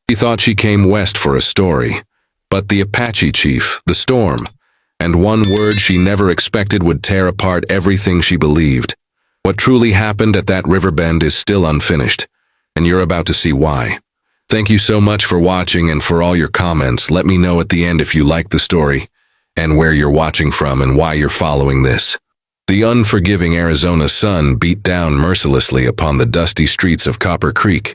She thought she came west for a story, but the Apache chief, the storm, and one word she never expected would tear apart everything she believed. What truly happened at that river bend is still unfinished, and you're about to see why. Thank you so much for watching and for all your comments. Let me know at the end if you like the story, and where you're watching from and why you're following this. The unforgiving Arizona sun beat down mercilessly upon the dusty streets of Copper Creek,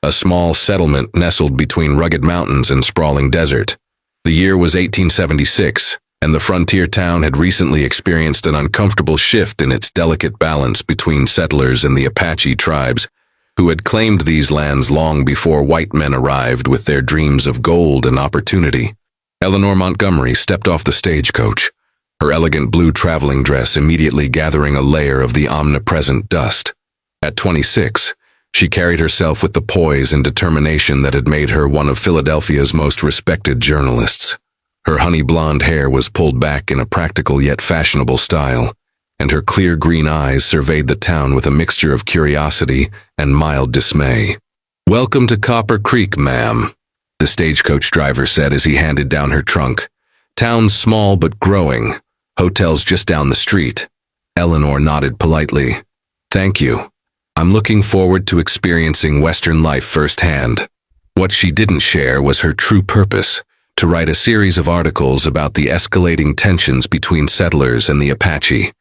a small settlement nestled between rugged mountains and sprawling desert. The year was 1876, and the frontier town had recently experienced an uncomfortable shift in its delicate balance between settlers and the Apache tribes, who had claimed these lands long before white men arrived with their dreams of gold and opportunity. Eleanor Montgomery stepped off the stagecoach, her elegant blue traveling dress immediately gathering a layer of the omnipresent dust. At 26, she carried herself with the poise and determination that had made her one of Philadelphia's most respected journalists. Her honey blonde hair was pulled back in a practical yet fashionable style, and her clear green eyes surveyed the town with a mixture of curiosity and mild dismay. "Welcome to Copper Creek, ma'am," the stagecoach driver said as he handed down her trunk. "Town's small but growing. Hotel's just down the street." Eleanor nodded politely. "Thank you. I'm looking forward to experiencing Western life firsthand." What she didn't share was her true purpose, to write a series of articles about the escalating tensions between settlers and the Apache.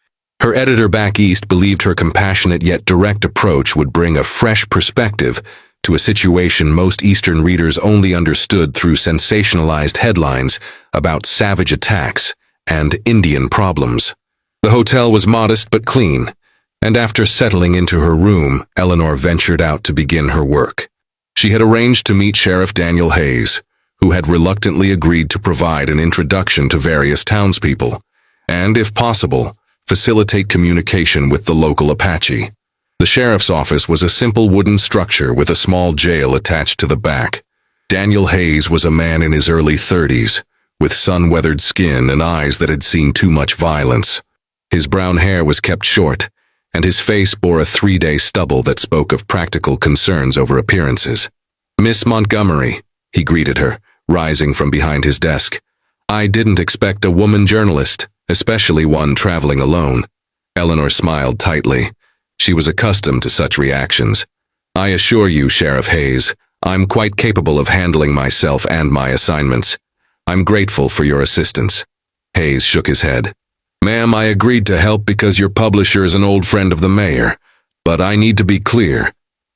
Her editor back east believed her compassionate yet direct approach would bring a fresh perspective to a situation most Eastern readers only understood through sensationalized headlines about savage attacks and Indian problems. The hotel was modest but clean, and after settling into her room, Eleanor ventured out to begin her work. She had arranged to meet Sheriff Daniel Hayes, who had reluctantly agreed to provide an introduction to various townspeople, and, if possible, facilitate communication with the local Apache. The sheriff's office was a simple wooden structure with a small jail attached to the back. Daniel Hayes was a man in his early 30s, with sun-weathered skin and eyes that had seen too much violence. His brown hair was kept short, and his face bore a 3-day stubble that spoke of practical concerns over appearances. "Miss Montgomery," he greeted her, rising from behind his desk. "I didn't expect a woman journalist, especially one traveling alone." Eleanor smiled tightly. She was accustomed to such reactions. "I assure you, Sheriff Hayes, I'm quite capable of handling myself and my assignments. I'm grateful for your assistance." Hayes shook his head. "Ma'am, I agreed to help because your publisher is an old friend of the mayor. But I need to be clear.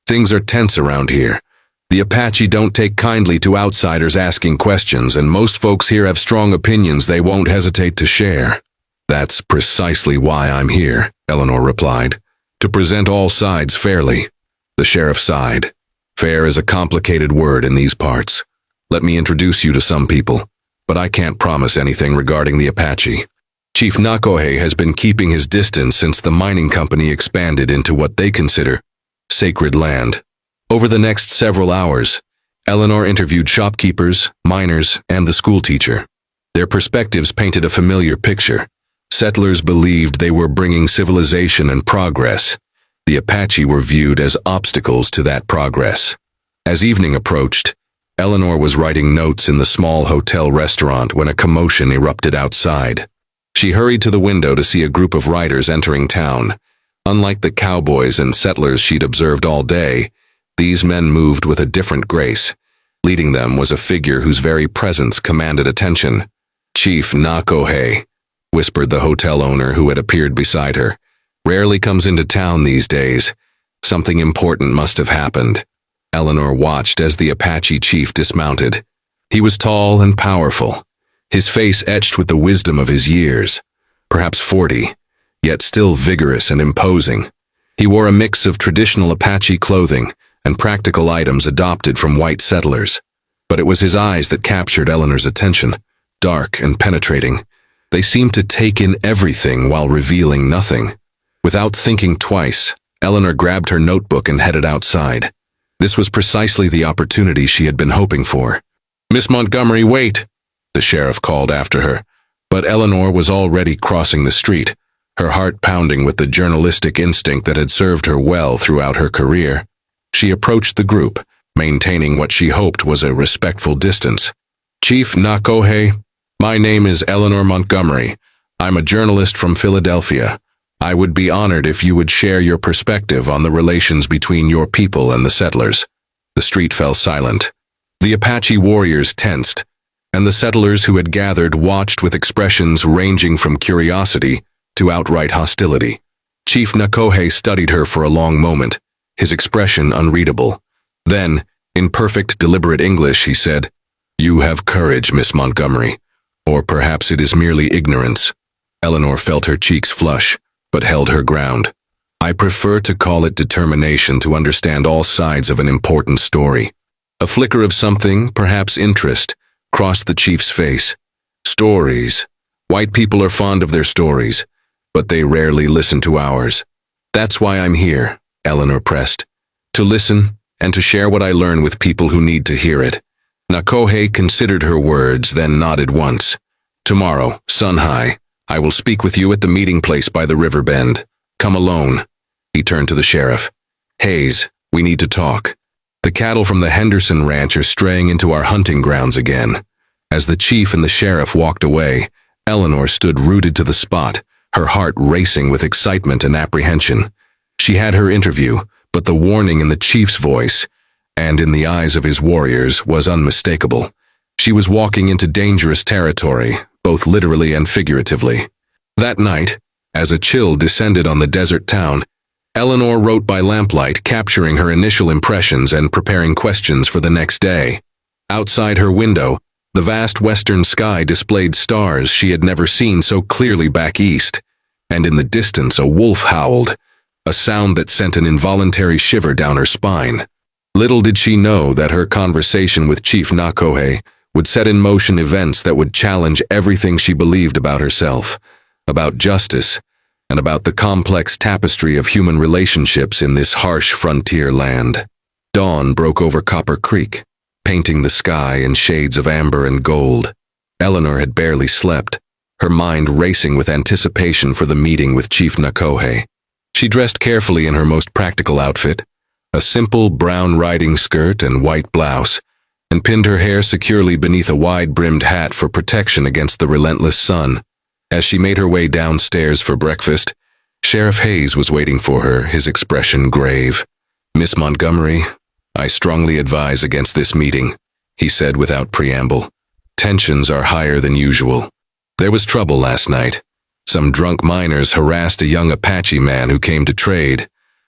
Things are tense around here. The Apache don't take kindly to outsiders asking questions, and most folks here have strong opinions they won't hesitate to share." "That's precisely why I'm here," Eleanor replied. "To present all sides fairly." The sheriff sighed. "Fair is a complicated word in these parts. Let me introduce you to some people, but I can't promise anything regarding the Apache. Chief Nakohe has been keeping his distance since the mining company expanded into what they consider sacred land." Over the next several hours, Eleanor interviewed shopkeepers, miners, and the schoolteacher. Their perspectives painted a familiar picture. Settlers believed they were bringing civilization and progress. The Apache were viewed as obstacles to that progress. As evening approached, Eleanor was writing notes in the small hotel restaurant when a commotion erupted outside. She hurried to the window to see a group of riders entering town. Unlike the cowboys and settlers she'd observed all day, these men moved with a different grace. Leading them was a figure whose very presence commanded attention. "Chief Nakohe," whispered the hotel owner who had appeared beside her. "Rarely comes into town these days. Something important must have happened." Eleanor watched as the Apache chief dismounted. He was tall and powerful, his face etched with the wisdom of his years, perhaps 40, yet still vigorous and imposing. He wore a mix of traditional Apache clothing and practical items adopted from white settlers. But it was his eyes that captured Eleanor's attention, dark and penetrating. They seemed to take in everything while revealing nothing. Without thinking twice, Eleanor grabbed her notebook and headed outside. This was precisely the opportunity she had been hoping for. "Miss Montgomery, wait!" the sheriff called after her. But Eleanor was already crossing the street, her heart pounding with the journalistic instinct that had served her well throughout her career. She approached the group, maintaining what she hoped was a respectful distance. "Chief Nakohe, my name is Eleanor Montgomery. I'm a journalist from Philadelphia. I would be honored if you would share your perspective on the relations between your people and the settlers." The street fell silent. The Apache warriors tensed, and the settlers who had gathered watched with expressions ranging from curiosity to outright hostility. Chief Nakohe studied her for a long moment, his expression unreadable. Then, in perfect deliberate English, he said, "You have courage, Miss Montgomery, or perhaps it is merely ignorance." Eleanor felt her cheeks flush, but held her ground. "I prefer to call it determination to understand all sides of an important story." A flicker of something, perhaps interest, crossed the chief's face. Stories. White people are fond of their stories, but they rarely listen to ours. "That's why I'm here," Eleanor pressed. "To listen and to share what I learn with people who need to hear it." Nakohe considered her words, then nodded once. "Tomorrow, sun high, I will speak with you at the meeting place by the river bend. Come alone." He turned to the sheriff. "Hayes, we need to talk. The cattle from the Henderson ranch are straying into our hunting grounds again." As the chief and the sheriff walked away, Eleanor stood rooted to the spot, her heart racing with excitement and apprehension. She had her interview, but the warning in the chief's voice, and in the eyes of his warriors, was unmistakable. She was walking into dangerous territory, both literally and figuratively. That night, as a chill descended on the desert town, Eleanor wrote by lamplight, capturing her initial impressions and preparing questions for the next day. Outside her window, the vast western sky displayed stars she had never seen so clearly back east, and in the distance a wolf howled, a sound that sent an involuntary shiver down her spine. Little did she know that her conversation with Chief Nakohe would set in motion events that would challenge everything she believed about herself, about justice, and about the complex tapestry of human relationships in this harsh frontier land. Dawn broke over Copper Creek, painting the sky in shades of amber and gold. Eleanor had barely slept, her mind racing with anticipation for the meeting with Chief Nakohe. She dressed carefully in her most practical outfit, a simple brown riding skirt and white blouse, and pinned her hair securely beneath a wide-brimmed hat for protection against the relentless sun. As she made her way downstairs for breakfast, Sheriff Hayes was waiting for her, his expression grave. "Miss Montgomery, I strongly advise against this meeting," he said without preamble. "Tensions are higher than usual. There was trouble last night. Some drunk miners harassed a young Apache man who came to trade.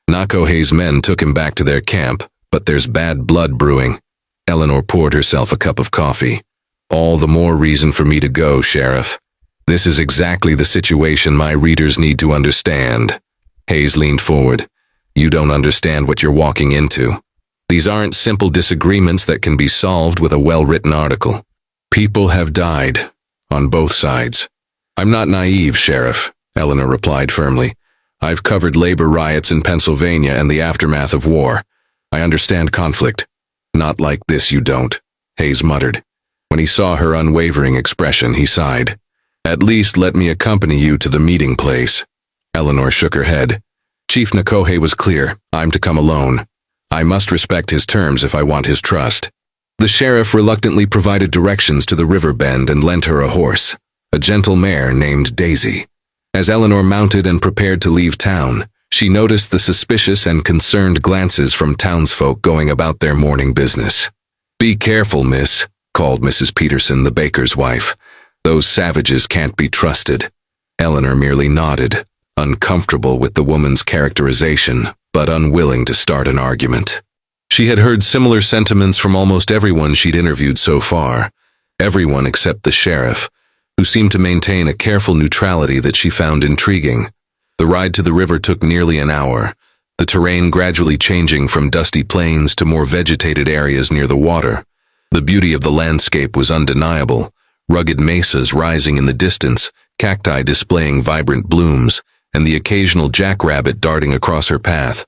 Nakohe's men took him back to their camp, but there's bad blood brewing." Eleanor poured herself a cup of coffee. "All the more reason for me to go, Sheriff. This is exactly the situation my readers need to understand." Hayes leaned forward. "You don't understand what you're walking into. These aren't simple disagreements that can be solved with a well-written article. People have died, on both sides." "I'm not naive, Sheriff," Eleanor replied firmly. "I've covered labor riots in Pennsylvania and the aftermath of war. I understand conflict." "Not like this, you don't," Hayes muttered. When he saw her unwavering expression, he sighed. "At least let me accompany you to the meeting place." Eleanor shook her head. Chief Nakohe was clear. "I'm to come alone. I must respect his terms if I want his trust." The sheriff reluctantly provided directions to the river bend and lent her a horse, a gentle mare named Daisy. As Eleanor mounted and prepared to leave town, she noticed the suspicious and concerned glances from townsfolk going about their morning business. "Be careful, miss," called Mrs. Peterson, the baker's wife. "Those savages can't be trusted." Eleanor merely nodded, uncomfortable with the woman's characterization, but unwilling to start an argument. She had heard similar sentiments from almost everyone she'd interviewed so far, everyone except the sheriff, who seemed to maintain a careful neutrality that she found intriguing. The ride to the river took nearly an hour, the terrain gradually changing from dusty plains to more vegetated areas near the water. The beauty of the landscape was undeniable, rugged mesas rising in the distance, cacti displaying vibrant blooms, and the occasional jackrabbit darting across her path.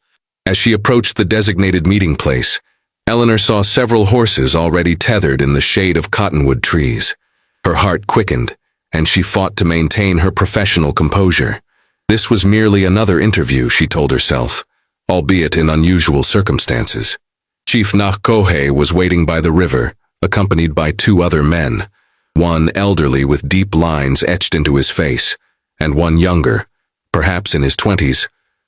As she approached the designated meeting place, Eleanor saw several horses already tethered in the shade of cottonwood trees. Her heart quickened, and she fought to maintain her professional composure. This was merely another interview, she told herself, albeit in unusual circumstances. Chief Nakohe was waiting by the river, accompanied by two other men, one elderly with deep lines etched into his face, and one younger, perhaps in his 20s,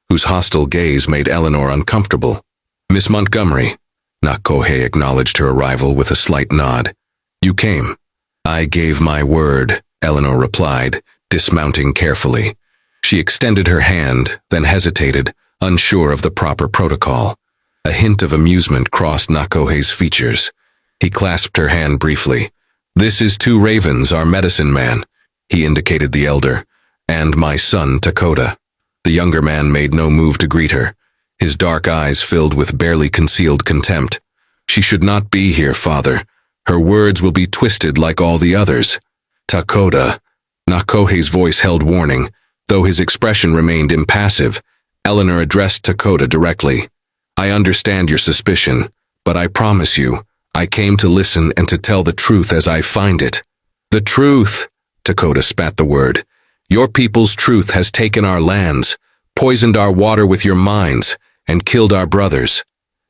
whose hostile gaze made Eleanor uncomfortable. "Miss Montgomery," Nakohe acknowledged her arrival with a slight nod. "You came." "I gave my word," Eleanor replied, dismounting carefully. She extended her hand, then hesitated, unsure of the proper protocol. A hint of amusement crossed Nakohe's features. He clasped her hand briefly. "This is Two Ravens, our medicine man," he indicated the elder, "and my son, Dakota." The younger man made no move to greet her, his dark eyes filled with barely concealed contempt. "She should not be here, father. Her words will be twisted like all the others." "Dakota." Nakohe's voice held warning, though his expression remained impassive. Eleanor addressed Dakota directly. "I understand your suspicion, but I promise you, I came to listen and to tell the truth as I find it." "The truth," Dakota spat the word. "Your people's truth has taken our lands, poisoned our water with your minds, and killed our brothers."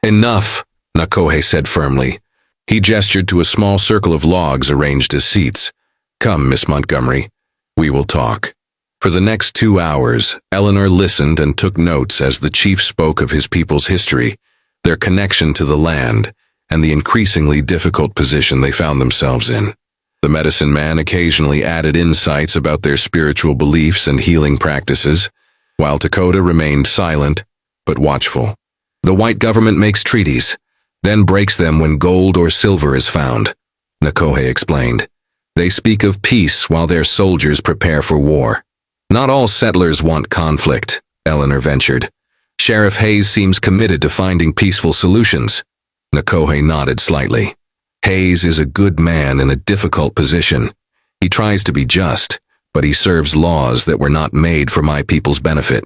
"Enough," Nakohe said firmly. He gestured to a small circle of logs arranged as seats. "Come, Miss Montgomery. We will talk." For the next 2 hours, Eleanor listened and took notes as the chief spoke of his people's history, their connection to the land, and the increasingly difficult position they found themselves in. The medicine man occasionally added insights about their spiritual beliefs and healing practices, while Dakota remained silent, but watchful. "The white government makes treaties, then breaks them when gold or silver is found," Nakohe explained. "They speak of peace while their soldiers prepare for war." "Not all settlers want conflict," Eleanor ventured. "Sheriff Hayes seems committed to finding peaceful solutions." Nakohe nodded slightly. "Hayes is a good man in a difficult position. He tries to be just, but he serves laws that were not made for my people's benefit."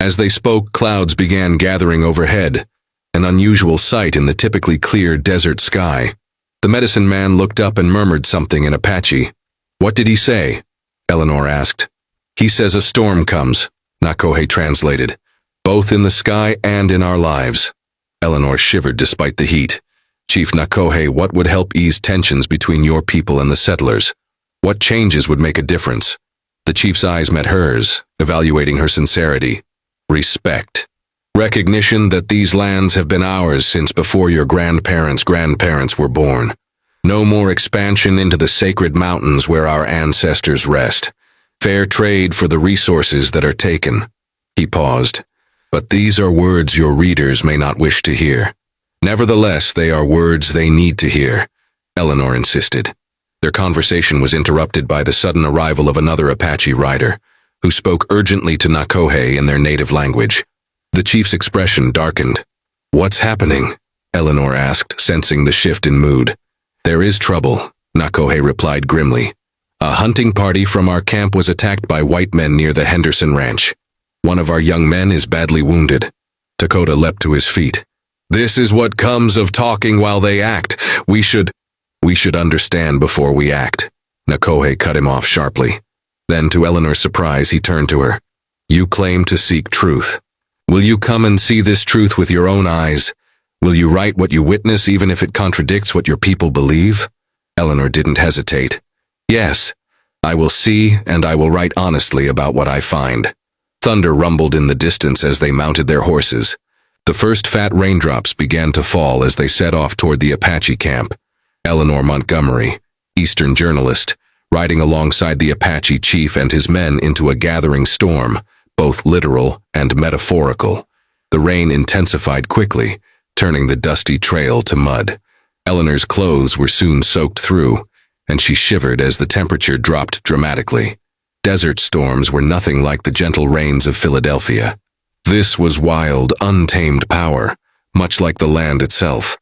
As they spoke, clouds began gathering overhead, an unusual sight in the typically clear desert sky. The medicine man looked up and murmured something in Apache. "What did he say?" Eleanor asked. "He says a storm comes," Nakohe translated, "both in the sky and in our lives." Eleanor shivered despite the heat. "Chief Nakohe, what would help ease tensions between your people and the settlers? What changes would make a difference?" The chief's eyes met hers, evaluating her sincerity. "Respect. Recognition that these lands have been ours since before your grandparents' were born. No more expansion into the sacred mountains where our ancestors rest. Fair trade for the resources that are taken." He paused. "But these are words your readers may not wish to hear." "Nevertheless, they are words they need to hear," Eleanor insisted. Their conversation was interrupted by the sudden arrival of another Apache rider, who spoke urgently to Nakohe in their native language. The chief's expression darkened. "What's happening?" Eleanor asked, sensing the shift in mood. "There is trouble," Nakohe replied grimly. "A hunting party from our camp was attacked by white men near the Henderson Ranch. One of our young men is badly wounded." Dakota leapt to his feet. "This is what comes of talking while they act. We should understand before we act." Nakohe cut him off sharply. Then, to Eleanor's surprise, he turned to her. "You claim to seek truth. Will you come and see this truth with your own eyes? Will you write what you witness even if it contradicts what your people believe?" Eleanor didn't hesitate. "Yes, I will see and I will write honestly about what I find." Thunder rumbled in the distance as they mounted their horses. The first fat raindrops began to fall as they set off toward the Apache camp. Eleanor Montgomery, Eastern journalist, riding alongside the Apache chief and his men into a gathering storm, both literal and metaphorical. The rain intensified quickly, turning the dusty trail to mud. Eleanor's clothes were soon soaked through, and she shivered as the temperature dropped dramatically. Desert storms were nothing like the gentle rains of Philadelphia. This was wild, untamed power, much like the land itself.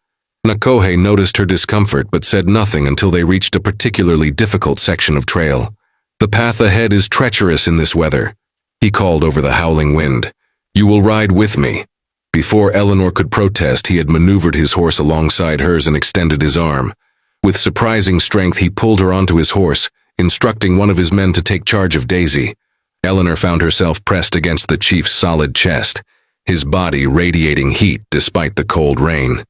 Nakohe noticed her discomfort but said nothing until they reached a particularly difficult section of trail. "The path ahead is treacherous in this weather," he called over the howling wind. "You will ride with me." Before Eleanor could protest, he had maneuvered his horse alongside hers and extended his arm. With surprising strength, he pulled her onto his horse, instructing one of his men to take charge of Daisy. Eleanor found herself pressed against the chief's solid chest, his body radiating heat despite the cold rain.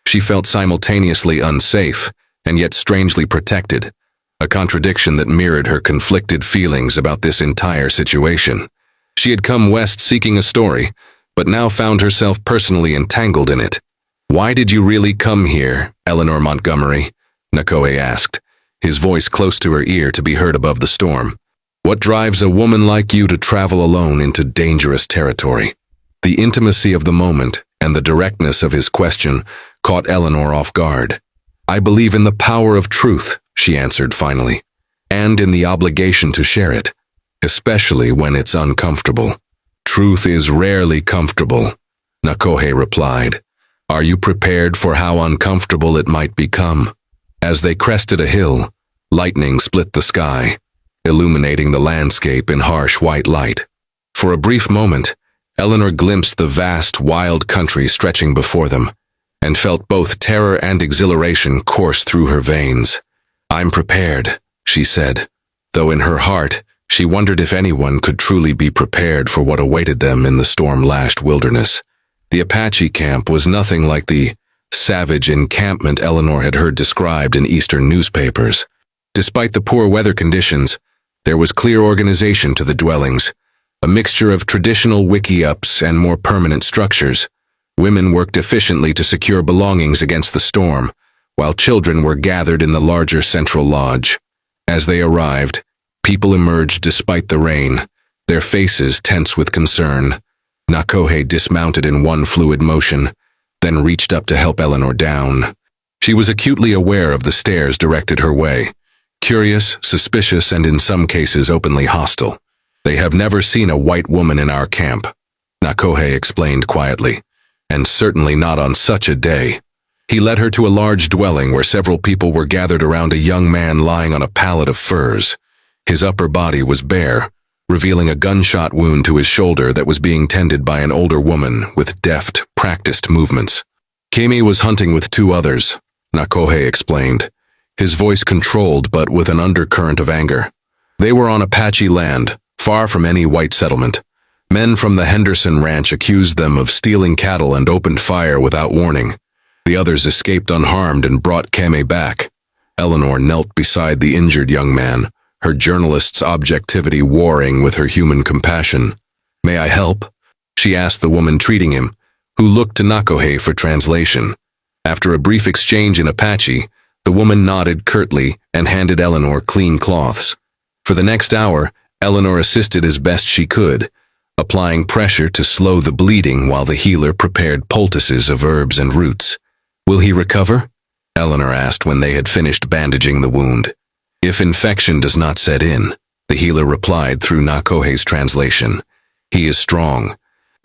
She felt simultaneously unsafe and yet strangely protected, a contradiction that mirrored her conflicted feelings about this entire situation. She had come west seeking a story, but now found herself personally entangled in it. "Why did you really come here, Eleanor Montgomery?" Nakohe asked, his voice close to her ear to be heard above the storm. "What drives a woman like you to travel alone into dangerous territory?" The intimacy of the moment and the directness of his question caught Eleanor off guard. "I believe in the power of truth," she answered finally, "and in the obligation to share it, especially when it's uncomfortable." "Truth is rarely comfortable," Nakohe replied. "Are you prepared for how uncomfortable it might become?" As they crested a hill, lightning split the sky, illuminating the landscape in harsh white light. For a brief moment, Eleanor glimpsed the vast, wild country stretching before them, and felt both terror and exhilaration course through her veins. "I'm prepared," she said, though in her heart she wondered if anyone could truly be prepared for what awaited them in the storm-lashed wilderness. The Apache camp was nothing like the savage encampment Eleanor had heard described in Eastern newspapers. Despite the poor weather conditions, there was clear organization to the dwellings, a mixture of traditional wickiups and more permanent structures. Women worked efficiently to secure belongings against the storm, while children were gathered in the larger central lodge. As they arrived, people emerged despite the rain, their faces tense with concern. Nakohe dismounted in one fluid motion, then reached up to help Eleanor down. She was acutely aware of the stares directed her way, curious, suspicious, and in some cases openly hostile. "They have never seen a white woman in our camp," Nakohe explained quietly, "and certainly not on such a day." He led her to a large dwelling where several people were gathered around a young man lying on a pallet of furs. His upper body was bare, revealing a gunshot wound to his shoulder that was being tended by an older woman with deft, practiced movements. "Kemi was hunting with two others," Nakohe explained, his voice controlled but with an undercurrent of anger. "They were on Apache land, far from any white settlement. Men from the Henderson ranch accused them of stealing cattle and opened fire without warning. The others escaped unharmed and brought Kemi back." Eleanor knelt beside the injured young man, her journalist's objectivity warring with her human compassion. "May I help?" she asked the woman treating him, who looked to Nakohe for translation. After a brief exchange in Apache, the woman nodded curtly and handed Eleanor clean cloths. For the next hour, Eleanor assisted as best she could, applying pressure to slow the bleeding while the healer prepared poultices of herbs and roots. "Will he recover?" Eleanor asked when they had finished bandaging the wound. "If infection does not set in," the healer replied through Nakohe's translation. "He is strong."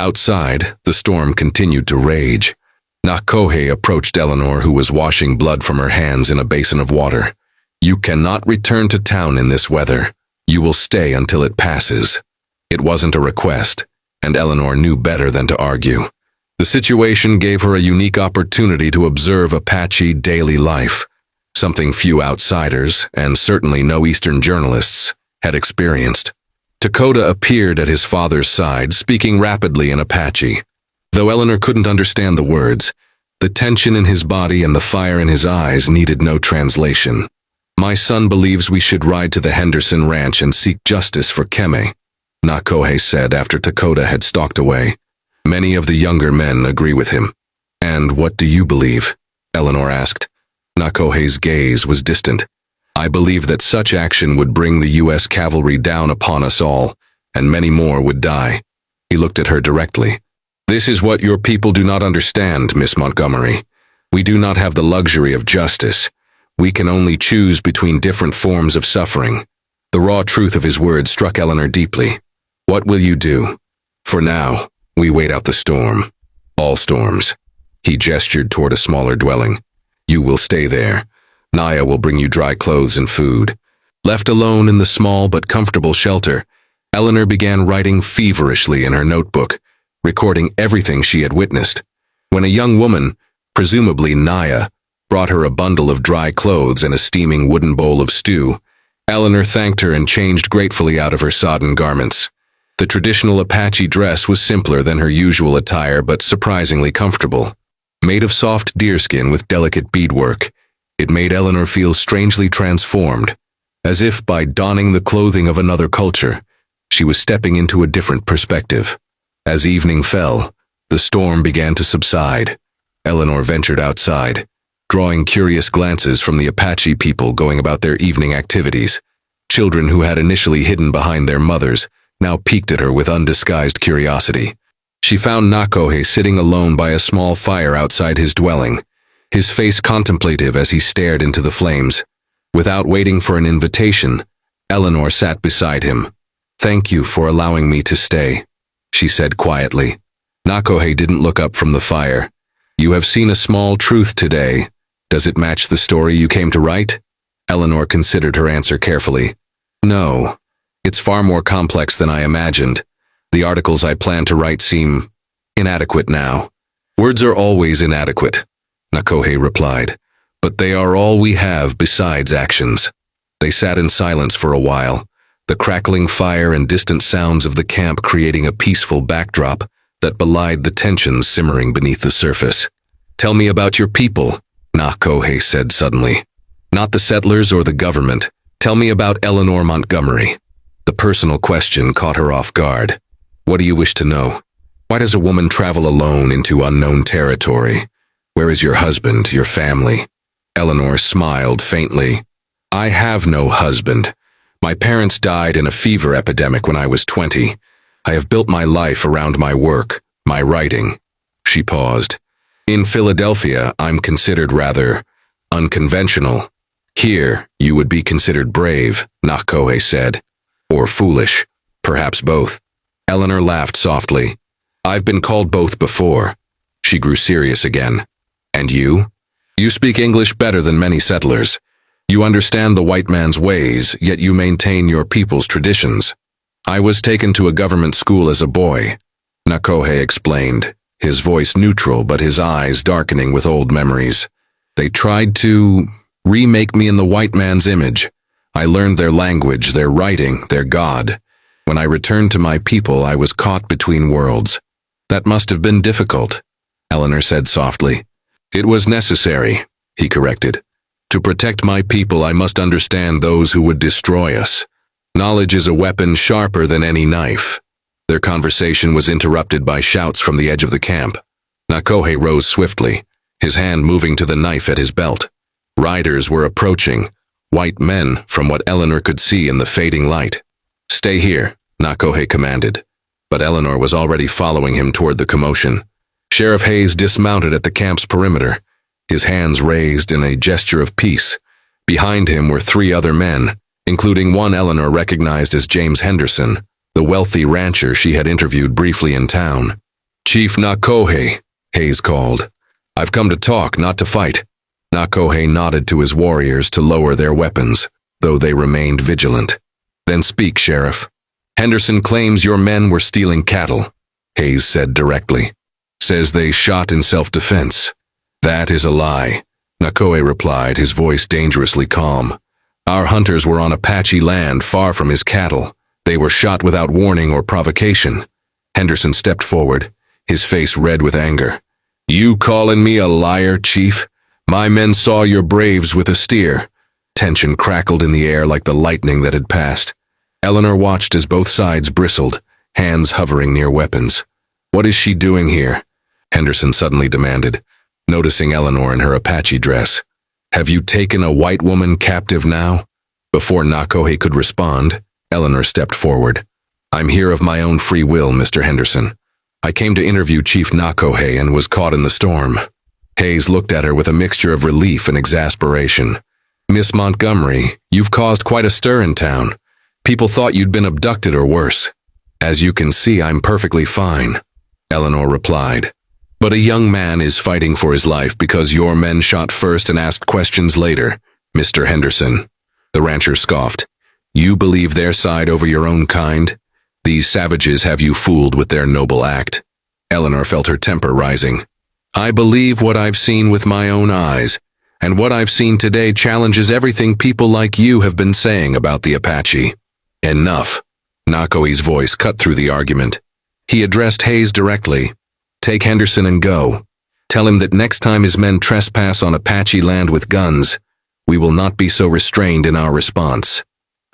Outside, the storm continued to rage. Nakohe approached Eleanor, who was washing blood from her hands in a basin of water. "You cannot return to town in this weather. You will stay until it passes." It wasn't a request, and Eleanor knew better than to argue. The situation gave her a unique opportunity to observe Apache daily life, something few outsiders, and certainly no Eastern journalists, had experienced. Dakota appeared at his father's side, speaking rapidly in Apache. Though Eleanor couldn't understand the words, the tension in his body and the fire in his eyes needed no translation. "My son believes we should ride to the Henderson ranch and seek justice for Kemi," Nakohe said after Dakota had stalked away. "Many of the younger men agree with him." "And what do you believe?" Eleanor asked. Nakohe's gaze was distant. "I believe that such action would bring the U.S. cavalry down upon us all, and many more would die." He looked at her directly. "This is what your people do not understand, Miss Montgomery. We do not have the luxury of justice. We can only choose between different forms of suffering." The raw truth of his words struck Eleanor deeply. "What will you do?" "For now, we wait out the storm. All storms." He gestured toward a smaller dwelling. "You will stay there. Naya will bring you dry clothes and food." Left alone in the small but comfortable shelter, Eleanor began writing feverishly in her notebook, recording everything she had witnessed. When a young woman, presumably Naya, brought her a bundle of dry clothes and a steaming wooden bowl of stew, Eleanor thanked her and changed gratefully out of her sodden garments. The traditional Apache dress was simpler than her usual attire but surprisingly comfortable. Made of soft deerskin with delicate beadwork, it made Eleanor feel strangely transformed, as if by donning the clothing of another culture, she was stepping into a different perspective. As evening fell, the storm began to subside. Eleanor ventured outside, drawing curious glances from the Apache people going about their evening activities. Children who had initially hidden behind their mothers now peeked at her with undisguised curiosity. She found Nakohe sitting alone by a small fire outside his dwelling, his face contemplative as he stared into the flames. Without waiting for an invitation, Eleanor sat beside him. "Thank you for allowing me to stay," she said quietly. Nakohe didn't look up from the fire. "You have seen a small truth today. Does it match the story you came to write?" Eleanor considered her answer carefully. "No, it's far more complex than I imagined. The articles I plan to write seem inadequate now." "Words are always inadequate," Nakohe replied, "but they are all we have besides actions." They sat in silence for a while, the crackling fire and distant sounds of the camp creating a peaceful backdrop that belied the tensions simmering beneath the surface. "Tell me about your people," Nakohe said suddenly. "Not the settlers or the government. Tell me about Eleanor Montgomery." The personal question caught her off guard. "What do you wish to know? Why does a woman travel alone into unknown territory? Where is your husband, your family?" Eleanor smiled faintly. "I have no husband. My parents died in a fever epidemic when I was 20. I have built my life around my work, my writing." She paused. "In Philadelphia, I'm considered rather unconventional. Here, you would be considered brave," Nakohe said. "Or foolish, perhaps both." Eleanor laughed softly. "I've been called both before." She grew serious again. "And you? You speak English better than many settlers. You understand the white man's ways, yet you maintain your people's traditions." "I was taken to a government school as a boy," Nakohe explained, his voice neutral but his eyes darkening with old memories. "They tried to remake me in the white man's image. I learned their language, their writing, their God. When I returned to my people, I was caught between worlds." "That must have been difficult," Eleanor said softly. "It was necessary," he corrected. "To protect my people, I must understand those who would destroy us. Knowledge is a weapon sharper than any knife." Their conversation was interrupted by shouts from the edge of the camp. Nakohe rose swiftly, his hand moving to the knife at his belt. Riders were approaching, white men from what Eleanor could see in the fading light. "Stay here," Nakohe commanded, but Eleanor was already following him toward the commotion. Sheriff Hayes dismounted at the camp's perimeter, his hands raised in a gesture of peace. Behind him were 3 other men, including one Eleanor recognized as James Henderson, the wealthy rancher she had interviewed briefly in town. "Chief Nakohe," Hayes called. "I've come to talk, not to fight." Nakohe nodded to his warriors to lower their weapons, though they remained vigilant. "Then speak, Sheriff." "Henderson claims your men were stealing cattle," Hayes said directly. "Says they shot in self-defense." "That is a lie," Nakohe replied, his voice dangerously calm. "Our hunters were on Apache land far from his cattle. They were shot without warning or provocation." Henderson stepped forward, his face red with anger. "You calling me a liar, Chief? My men saw your braves with a steer." Tension crackled in the air like the lightning that had passed. Eleanor watched as both sides bristled, hands hovering near weapons. "What is she doing here?" Henderson suddenly demanded, noticing Eleanor in her Apache dress. "Have you taken a white woman captive now?" Before Nakohe could respond, Eleanor stepped forward. "I'm here of my own free will, Mr. Henderson. I came to interview Chief Nakohe and was caught in the storm." Hayes looked at her with a mixture of relief and exasperation. "Miss Montgomery, you've caused quite a stir in town. People thought you'd been abducted or worse." "As you can see, I'm perfectly fine," Eleanor replied. "But a young man is fighting for his life because your men shot first and asked questions later, Mr. Henderson." The rancher scoffed. "You believe their side over your own kind? These savages have you fooled with their noble act." Eleanor felt her temper rising. "I believe what I've seen with my own eyes, and what I've seen today challenges everything people like you have been saying about the Apache." "Enough." Nakohe's voice cut through the argument. He addressed Hayes directly. "Take Henderson and go." Tell him that next time his men trespass on Apache land with guns, we will not be so restrained in our response.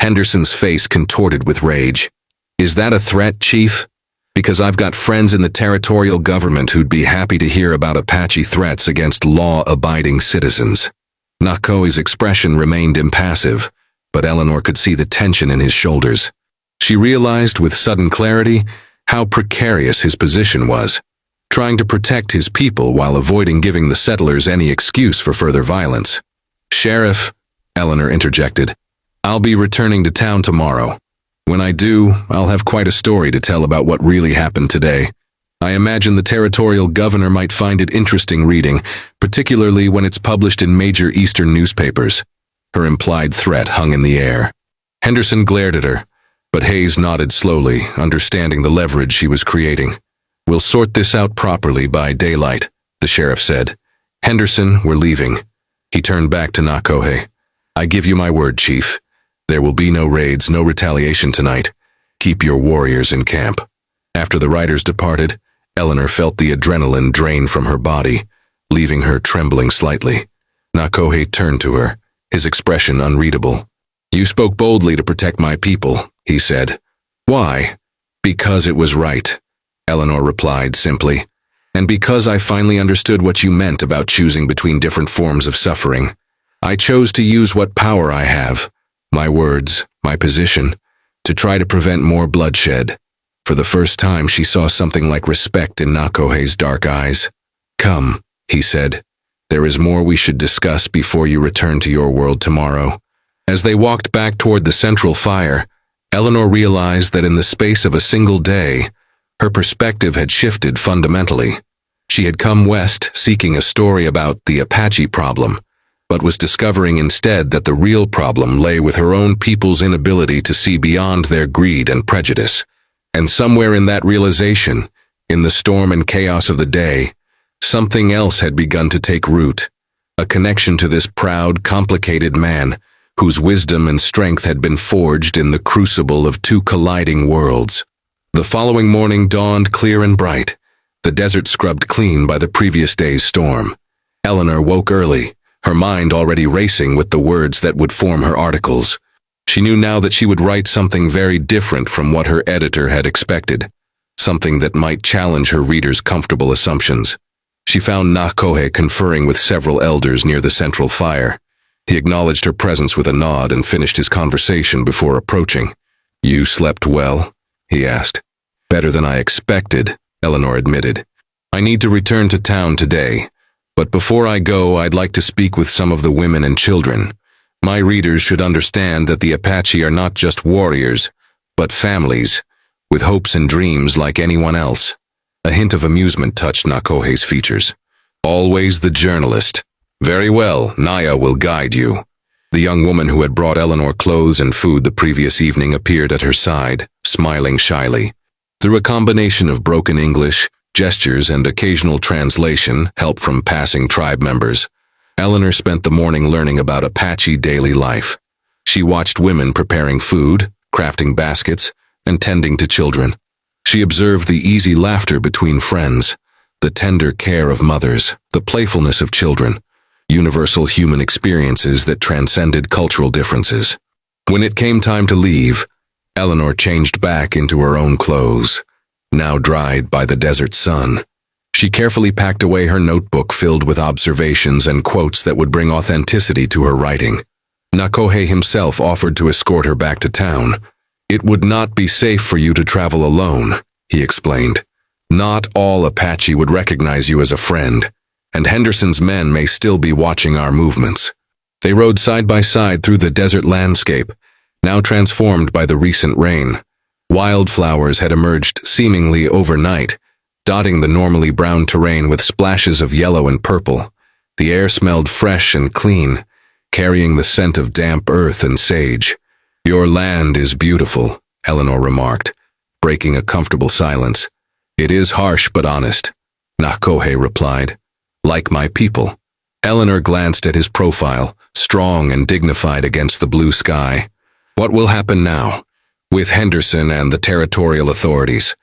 Henderson's face contorted with rage. Is that a threat, Chief? Because I've got friends in the territorial government who'd be happy to hear about Apache threats against law-abiding citizens. Nakohe's expression remained impassive, but Eleanor could see the tension in his shoulders. She realized with sudden clarity how precarious his position was, trying to protect his people while avoiding giving the settlers any excuse for further violence. Sheriff, Eleanor interjected, I'll be returning to town tomorrow. When I do, I'll have quite a story to tell about what really happened today. I imagine the territorial governor might find it interesting reading, particularly when it's published in major Eastern newspapers. Her implied threat hung in the air. Henderson glared at her, but Hayes nodded slowly, understanding the leverage she was creating. We'll sort this out properly by daylight, the sheriff said. Henderson, we're leaving. He turned back to Nakohe. I give you my word, Chief. There will be no raids, no retaliation tonight. Keep your warriors in camp. After the riders departed, Eleanor felt the adrenaline drain from her body, leaving her trembling slightly. Nakohe turned to her, his expression unreadable. You spoke boldly to protect my people, he said. Why? Because it was right, Eleanor replied simply. And because I finally understood what you meant about choosing between different forms of suffering. I chose to use what power I have, my words, my position, to try to prevent more bloodshed. For the first time, she saw something like respect in Nakohe's dark eyes. Come, he said. There is more we should discuss before you return to your world tomorrow. As they walked back toward the central fire, Eleanor realized that in the space of a single day, her perspective had shifted fundamentally. She had come west seeking a story about the Apache problem, but was discovering instead that the real problem lay with her own people's inability to see beyond their greed and prejudice. And somewhere in that realization, in the storm and chaos of the day, something else had begun to take root, a connection to this proud, complicated man whose wisdom and strength had been forged in the crucible of two colliding worlds. The following morning dawned clear and bright, the desert scrubbed clean by the previous day's storm. Eleanor woke early, her mind already racing with the words that would form her articles. She knew now that she would write something very different from what her editor had expected, something that might challenge her readers' comfortable assumptions. She found Nakohe conferring with several elders near the central fire. He acknowledged her presence with a nod and finished his conversation before approaching. You slept well? He asked. Better than I expected, Eleanor admitted. I need to return to town today, but before I go, I'd like to speak with some of the women and children. My readers should understand that the Apache are not just warriors, but families, with hopes and dreams like anyone else. A hint of amusement touched Nakohe's features. Always the journalist. Very well, Naya will guide you. The young woman who had brought Eleanor clothes and food the previous evening appeared at her side, smiling shyly. Through a combination of broken English, gestures, and occasional translation, help from passing tribe members, Eleanor spent the morning learning about Apache daily life. She watched women preparing food, crafting baskets, and tending to children. She observed the easy laughter between friends, the tender care of mothers, the playfulness of children, universal human experiences that transcended cultural differences. When it came time to leave, Eleanor changed back into her own clothes, now dried by the desert sun. She carefully packed away her notebook filled with observations and quotes that would bring authenticity to her writing. Nakohe himself offered to escort her back to town. It would not be safe for you to travel alone, he explained. Not all Apache would recognize you as a friend, and Henderson's men may still be watching our movements. They rode side by side through the desert landscape, now transformed by the recent rain. Wildflowers had emerged seemingly overnight, dotting the normally brown terrain with splashes of yellow and purple. The air smelled fresh and clean, carrying the scent of damp earth and sage. Your land is beautiful, Eleanor remarked, breaking a comfortable silence. It is harsh but honest, Nakohe replied. Like my people. Eleanor glanced at his profile, strong and dignified against the blue sky. What will happen now? With Henderson and the territorial authorities.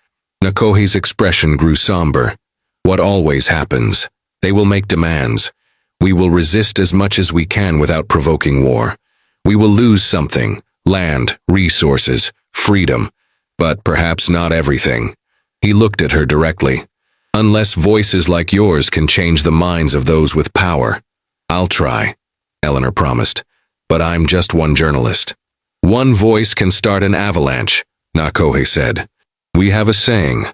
Nakohe's expression grew somber. What always happens. They will make demands. We will resist as much as we can without provoking war. We will lose something: land, resources, freedom, but perhaps not everything. He looked at her directly. Unless voices like yours can change the minds of those with power. I'll try, Eleanor promised, but I'm just one journalist. One voice can start an avalanche, Nakohe said. We have a saying,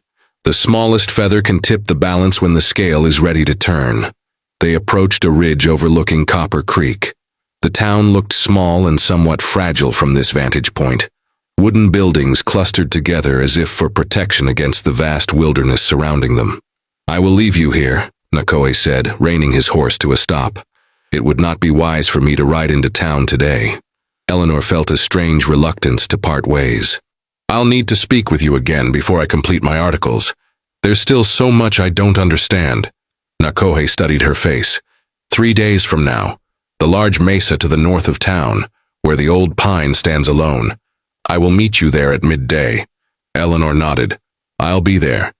the smallest feather can tip the balance when the scale is ready to turn. They approached a ridge overlooking Copper Creek. The town looked small and somewhat fragile from this vantage point. Wooden buildings clustered together as if for protection against the vast wilderness surrounding them. I will leave you here, Nakohe said, reining his horse to a stop. It would not be wise for me to ride into town today. Eleanor felt a strange reluctance to part ways. I'll need to speak with you again before I complete my articles. There's still so much I don't understand. Nakohe studied her face. 3 days from now, the large mesa to the north of town, where the old pine stands alone. I will meet you there at midday. Eleanor nodded. I'll be there.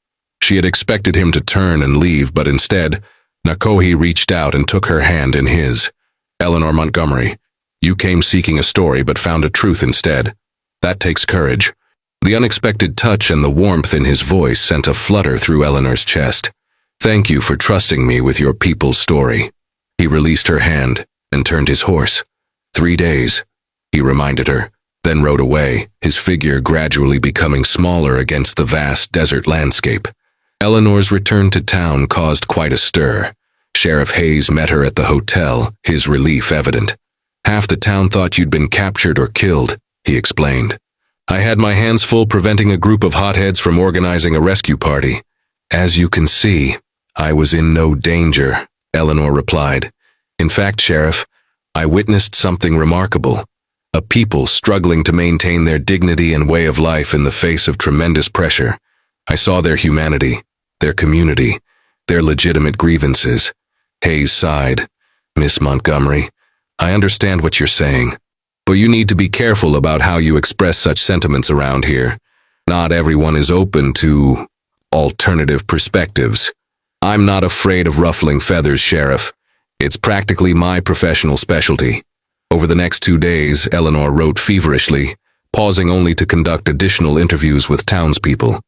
She had expected him to turn and leave, but instead, Nakohe reached out and took her hand in his. Eleanor Montgomery, you came seeking a story but found a truth instead. That takes courage. The unexpected touch and the warmth in his voice sent a flutter through Eleanor's chest. Thank you for trusting me with your people's story. He released her hand and turned his horse. 3 days, he reminded her, then rode away, his figure gradually becoming smaller against the vast desert landscape. Eleanor's return to town caused quite a stir. Sheriff Hayes met her at the hotel, his relief evident. Half the town thought you'd been captured or killed, he explained. I had my hands full preventing a group of hotheads from organizing a rescue party. As you can see, I was in no danger, Eleanor replied. In fact, Sheriff, I witnessed something remarkable. A people struggling to maintain their dignity and way of life in the face of tremendous pressure. I saw their humanity, their community, their legitimate grievances. Hayes sighed. Miss Montgomery, I understand what you're saying, but you need to be careful about how you express such sentiments around here. Not everyone is open to alternative perspectives. I'm not afraid of ruffling feathers, Sheriff. It's practically my professional specialty. Over the next 2 days, Eleanor wrote feverishly, pausing only to conduct additional interviews with townspeople.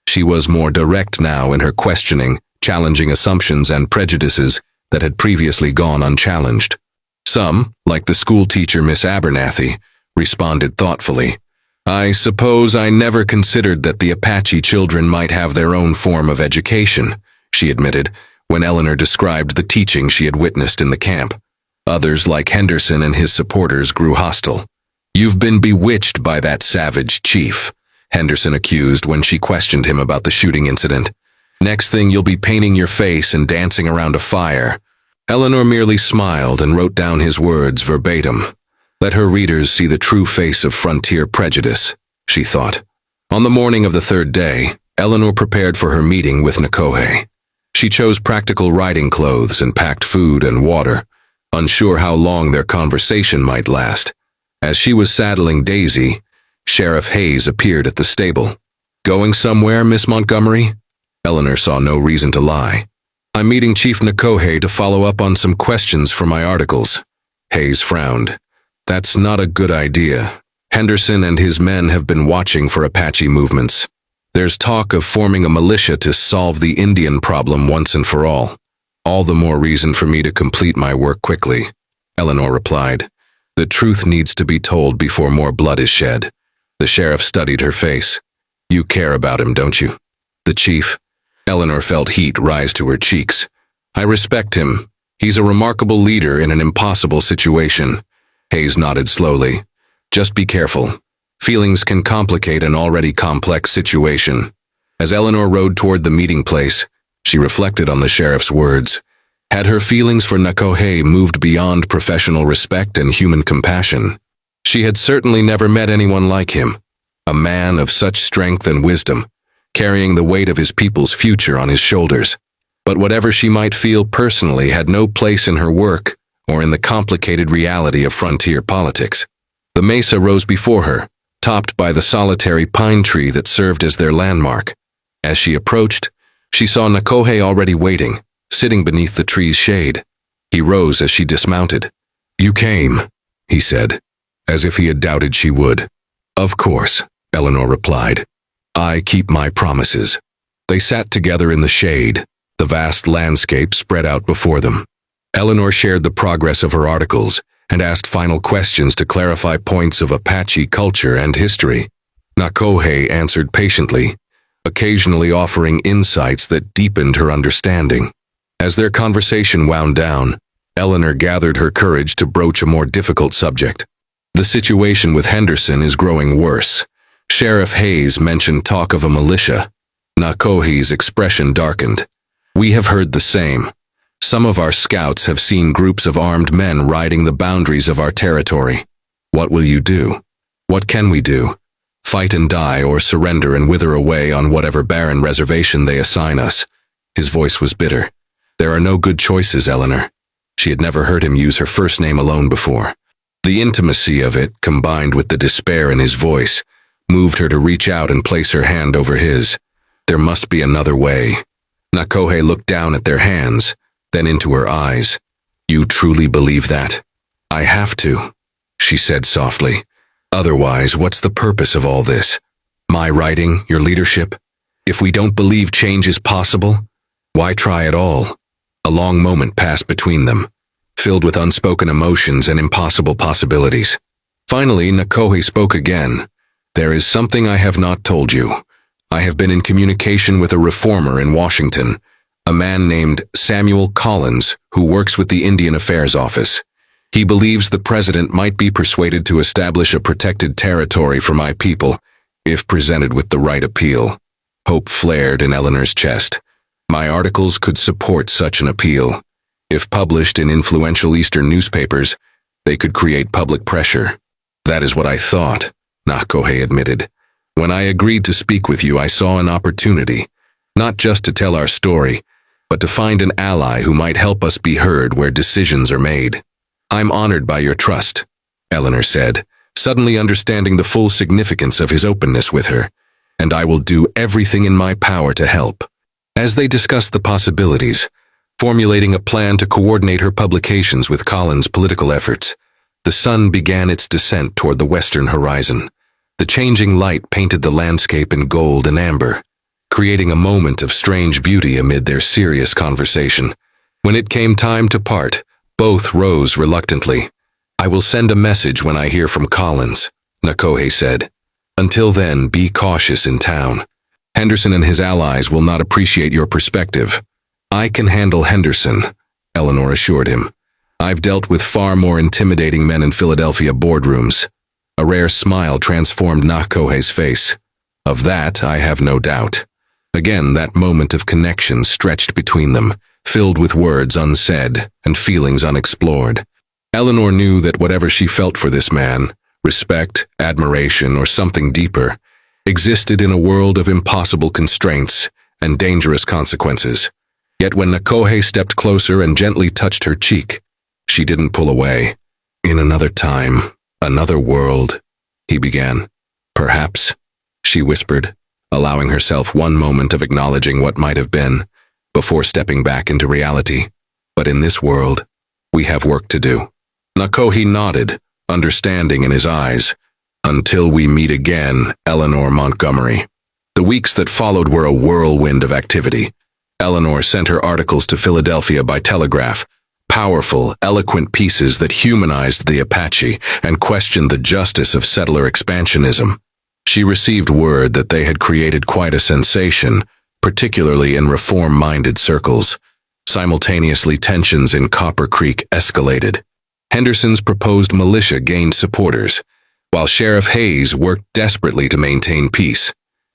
She was more direct now in her questioning, challenging assumptions and prejudices that had previously gone unchallenged. Some, like the school teacher Miss Abernathy, responded thoughtfully. I suppose I never considered that the Apache children might have their own form of education, she admitted, when Eleanor described the teaching she had witnessed in the camp. Others, like Henderson and his supporters, grew hostile. You've been bewitched by that savage chief, Henderson accused when she questioned him about the shooting incident. Next thing you'll be painting your face and dancing around a fire. Eleanor merely smiled and wrote down his words verbatim. Let her readers see the true face of frontier prejudice, she thought. On the morning of the 3rd day, Eleanor prepared for her meeting with Nakohe. She chose practical riding clothes and packed food and water, unsure how long their conversation might last. As she was saddling Daisy, Sheriff Hayes appeared at the stable. Going somewhere, Miss Montgomery? Eleanor saw no reason to lie. I'm meeting Chief Nakohe to follow up on some questions for my articles. Hayes frowned. That's not a good idea. Henderson and his men have been watching for Apache movements. There's talk of forming a militia to solve the Indian problem once and for all. All the more reason for me to complete my work quickly, Eleanor replied. The truth needs to be told before more blood is shed. The sheriff studied her face. You care about him, don't you? The chief. Eleanor felt heat rise to her cheeks. I respect him. He's a remarkable leader in an impossible situation. Hayes nodded slowly. Just be careful. Feelings can complicate an already complex situation. As Eleanor rode toward the meeting place, she reflected on the sheriff's words. Had her feelings for Nakohe moved beyond professional respect and human compassion? She had certainly never met anyone like him, a man of such strength and wisdom, carrying the weight of his people's future on his shoulders. But whatever she might feel personally had no place in her work or in the complicated reality of frontier politics. The mesa rose before her, topped by the solitary pine tree that served as their landmark. As she approached, she saw Nakohe already waiting, sitting beneath the tree's shade. He rose as she dismounted. "You came," he said, as if he had doubted she would. "Of course," Eleanor replied. "I keep my promises." They sat together in the shade, the vast landscape spread out before them. Eleanor shared the progress of her articles and asked final questions to clarify points of Apache culture and history. Nakohe answered patiently, occasionally offering insights that deepened her understanding. As their conversation wound down, Eleanor gathered her courage to broach a more difficult subject. "The situation with Henderson is growing worse. Sheriff Hayes mentioned talk of a militia." Nakohe's expression darkened. "We have heard the same. Some of our scouts have seen groups of armed men riding the boundaries of our territory. What will you do? What can we do? Fight and die, or surrender and wither away on whatever barren reservation they assign us?" His voice was bitter. "There are no good choices, Eleanor." She had never heard him use her first name alone before. The intimacy of it, combined with the despair in his voice, moved her to reach out and place her hand over his. There must be another way. Nakohe looked down at their hands, then into her eyes. "You truly believe that?" "I have to," she said softly. "Otherwise, what's the purpose of all this? My writing, your leadership? If we don't believe change is possible, why try at all?" A long moment passed between them, filled with unspoken emotions and impossible possibilities. Finally, Nakohe spoke again. "There is something I have not told you. I have been in communication with a reformer in Washington, a man named Samuel Collins, who works with the Indian Affairs Office. He believes the president might be persuaded to establish a protected territory for my people, if presented with the right appeal." Hope flared in Eleanor's chest. "My articles could support such an appeal. If published in influential Eastern newspapers, they could create public pressure." "That is what I thought," Nakohe admitted. "When I agreed to speak with you, I saw an opportunity, not just to tell our story, but to find an ally who might help us be heard where decisions are made." "I'm honored by your trust," Eleanor said, suddenly understanding the full significance of his openness with her. "And I will do everything in my power to help." As they discussed the possibilities, formulating a plan to coordinate her publications with Collins' political efforts, the sun began its descent toward the western horizon. The changing light painted the landscape in gold and amber, creating a moment of strange beauty amid their serious conversation. When it came time to part, both rose reluctantly. "I will send a message when I hear from Collins," Nakohe said. "Until then, be cautious in town. Henderson and his allies will not appreciate your perspective." "I can handle Henderson," Eleanor assured him. "I've dealt with far more intimidating men in Philadelphia boardrooms." A rare smile transformed Nakohe's face. "Of that, I have no doubt." Again, that moment of connection stretched between them, filled with words unsaid and feelings unexplored. Eleanor knew that whatever she felt for this man, respect, admiration, or something deeper, existed in a world of impossible constraints and dangerous consequences. Yet when Nakohe stepped closer and gently touched her cheek, she didn't pull away. "In another time, another world," he began. "Perhaps," she whispered, allowing herself one moment of acknowledging what might have been, before stepping back into reality. "But in this world, we have work to do." Nakohe nodded, understanding in his eyes. "Until we meet again, Eleanor Montgomery." The weeks that followed were a whirlwind of activity. Eleanor sent her articles to Philadelphia by telegraph, powerful, eloquent pieces that humanized the Apache and questioned the justice of settler expansionism. She received word that they had created quite a sensation, particularly in reform-minded circles. Simultaneously, tensions in Copper Creek escalated. Henderson's proposed militia gained supporters, while Sheriff Hayes worked desperately to maintain peace.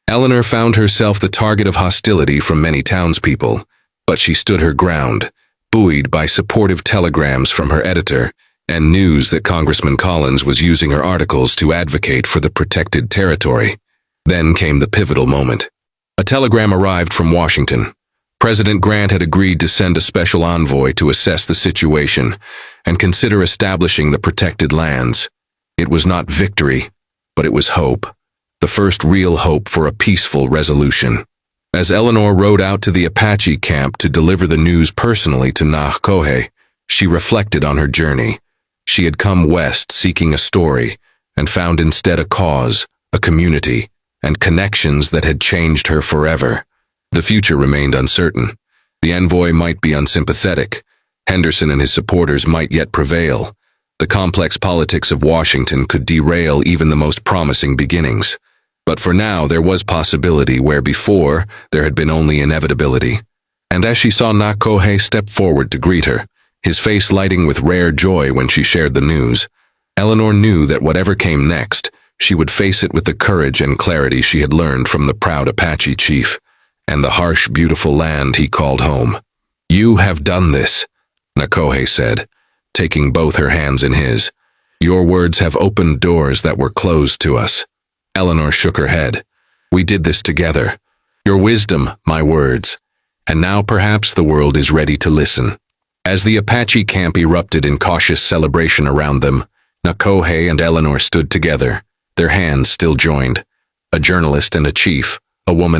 Eleanor found herself the target of hostility from many townspeople, but she stood her ground, buoyed by supportive telegrams from her editor and news that Congressman Collins was using her articles to advocate for the protected territory. Then came the pivotal moment. A telegram arrived from Washington. President Grant had agreed to send a special envoy to assess the situation and consider establishing the protected lands. It was not victory, but it was hope. The first real hope for a peaceful resolution. As Eleanor rode out to the Apache camp to deliver the news personally to Nakohe, she reflected on her journey. She had come west seeking a story, and found instead a cause, a community, and connections that had changed her forever. The future remained uncertain. The envoy might be unsympathetic. Henderson and his supporters might yet prevail. The complex politics of Washington could derail even the most promising beginnings. But for now, there was possibility where before there had been only inevitability. And as she saw Nakohe step forward to greet her, his face lighting with rare joy when she shared the news, Eleanor knew that whatever came next, she would face it with the courage and clarity she had learned from the proud Apache chief, and the harsh, beautiful land he called home. "You have done this," Nakohe said, taking both her hands in his. "Your words have opened doors that were closed to us." Eleanor shook her head. "We did this together. Your wisdom, my words. And now perhaps the world is ready to listen." As the Apache camp erupted in cautious celebration around them, Nakohe and Eleanor stood together, their hands still joined. A journalist and a chief, a woman